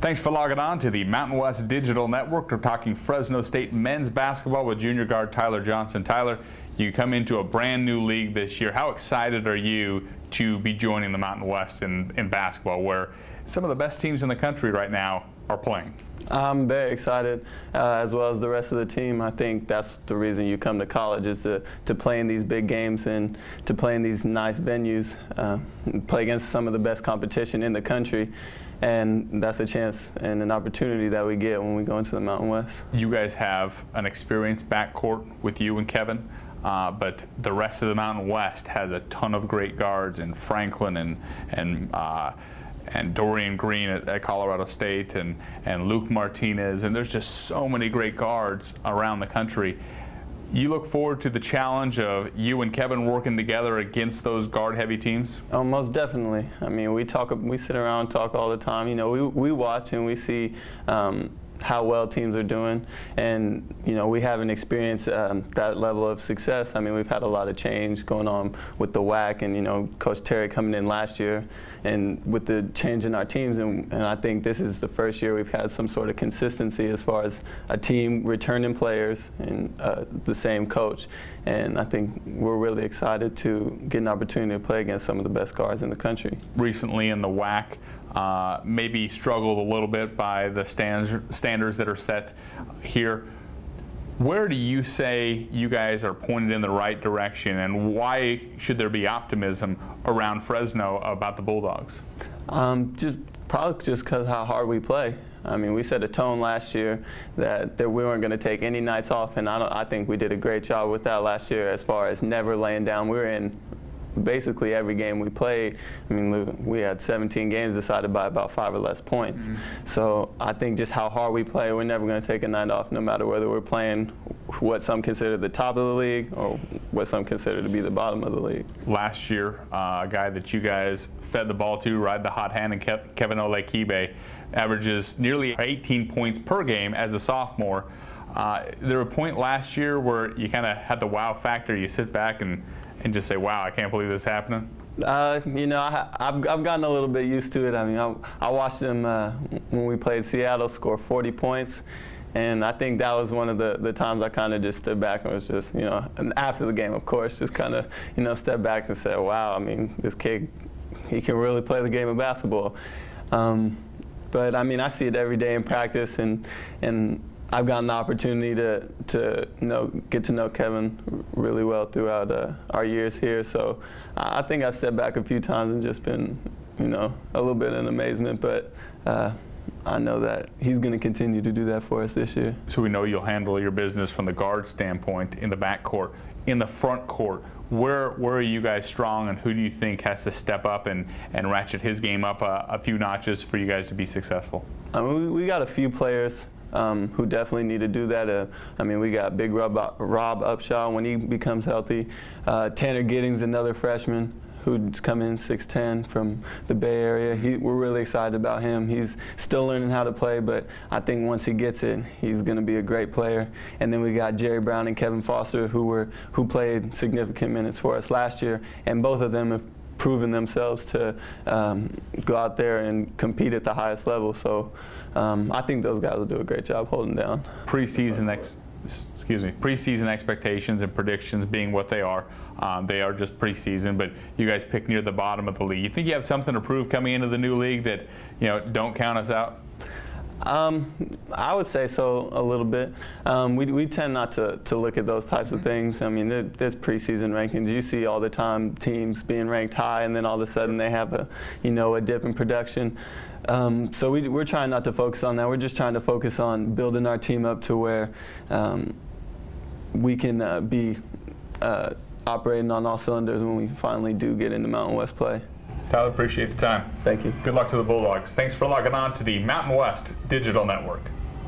Thanks for logging on to the Mountain West Digital Network. We're talking Fresno State men's basketball with junior guard Tyler Johnson. Tyler, you come into a brand new league this year. How excited are you to be joining the Mountain West in basketball, where some of the best teams in the country right now are playing? I'm very excited, as well as the rest of the team. I think that's the reason you come to college, is to play in these big games and to play in these nice venues, play against some of the best competition in the country. And that's a chance and an opportunity that we get when we go into the Mountain West. You guys have an experienced backcourt with you and Kevin, but the rest of the Mountain West has a ton of great guards in Franklin and Dorian Green at Colorado State and Luke Martinez, and there's just so many great guards around the country. You look forward to the challenge of you and Kevin working together against those guard-heavy teams? Oh, most definitely. I mean, we sit around and talk all the time. You know, we watch and we see how well teams are doing, and you know, we haven't experienced that level of success. I mean, we've had a lot of change going on with the WAC, and you know, Coach Terry coming in last year, and with the change in our teams, and I think this is the first year we've had some sort of consistency as far as a team returning players and the same coach. And I think we're really excited to get an opportunity to play against some of the best guards in the country. Recently in the WAC, maybe struggled a little bit by the standards that are set here. Where do you say you guys are pointed in the right direction, and why should there be optimism around Fresno about the Bulldogs? Probably just because how hard we play. I mean, we set a tone last year that we weren't going to take any nights off, and I think we did a great job with that last year as far as never laying down. We were in basically every game we played. I mean, we had 17 games decided by about 5 or less points. Mm-hmm. So I think just how hard we play, we're never going to take a night off, no matter whether we're playing what some consider the top of the league or what some consider to be the bottom of the league. Last year, a guy that you guys fed the ball to, ride the hot hand, and Kevin Olekibe averages nearly 18 points per game as a sophomore. There was a point last year where you kind of had the wow factor. You sit back and just say, wow, I can't believe this is happening? You know, I've gotten a little bit used to it. I mean, I watched them when we played Seattle score 40 points. And I think that was one of the times I kind of just stood back and was just, you know, and after the game, of course, just kind of, you know, step back and say, wow, I mean, this kid, he can really play the game of basketball. But I mean, I see it every day in practice, and I've gotten the opportunity to get to know Kevin really well throughout our years here. So I think I've stepped back a few times and just been, you know, a little bit in amazement. But I know that he's going to continue to do that for us this year. So we know you'll handle your business from the guard standpoint in the backcourt. In the front court, where are you guys strong, and who do you think has to step up and ratchet his game up a few notches for you guys to be successful? I mean, we got a few players who definitely need to do that. I mean, we got big Rob Upshaw when he becomes healthy. Tanner Giddings, another freshman who's come in 6'10" from the Bay Area. We're really excited about him. He's still learning how to play, but I think once he gets it, he's going to be a great player. And then we got Jerry Brown and Kevin Foster, who played significant minutes for us last year, and both of them have proven themselves to go out there and compete at the highest level. So I think those guys will do a great job holding down. Preseason expectations and predictions being what they are just preseason, but you guys pick near the bottom of the league. You think you have something to prove coming into the new league that, you know, don't count us out? I would say so, a little bit. We tend not to look at those types of things. I mean, there's preseason rankings. You see all the time teams being ranked high, and then all of a sudden they have a dip in production. So we're trying not to focus on that. We're just trying to focus on building our team up to where we can be operating on all cylinders when we finally do get into Mountain West play. Tyler, appreciate the time. Thank you. Good luck to the Bulldogs. Thanks for logging on to the Mountain West Digital Network.